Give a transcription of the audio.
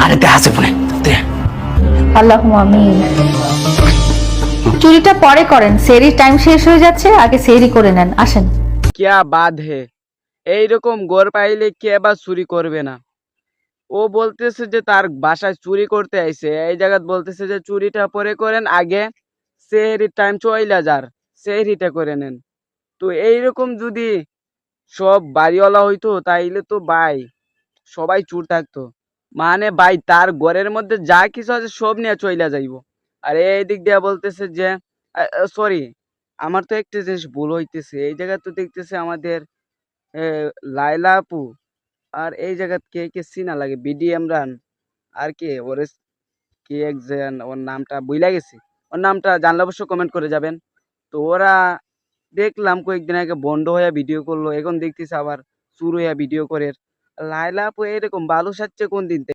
আরে দেখা আছে ফোনে দে। আল্লাহুম্মা আমিন। চুরিটা পরে করেন, সেহরির টাইম শেষ হয়ে যাচ্ছে, আগে সেহরি করে নেন। আসেন। क्या बात है এইরকম গোর পাইলে কে বা চুরি করবে না। ও বলতেছে যে তার বাসায় চুরি করতে আইছে, এই জায়গাত বলতেছে যে চুরিটা পরে করেন, আগে সেহরির টাইম চইলা যার সেহরিটা করে নেন। তো এইরকম যদি সব বাড়িওয়ালা হইতো তাইলে তো ভাই সবাই চুর থাকতো। মানে ভাই তার ঘরের মধ্যে যা কিছু আছে সব নিয়ে চইলা যাইবো। আর এই দিক দিয়ে বলতেছে যে সরি, আমার তো একটা জিনিস ভুল হইতেছে, এই জায়গায় তো দেখতেছে আমাদের এ, লাইলা আপু, আর এই জায়গা কে কে চিনা লাগে, বিডি ইমরান, আর কে ওরে কি একজন ওর নামটা ভুইলা গেছি, ওর নামটা জানলে অবশ্য কমেন্ট করে যাবেন। তো ওরা দেখলাম কয়েকদিন আগে বন্ধ হয়ে ভিডিও করলো, এখন দেখতেছি আবার শুরু হয়ে ভিডিও করে। লাইলা আপু এরকম বালু সাজছে কোন দিন থেকে?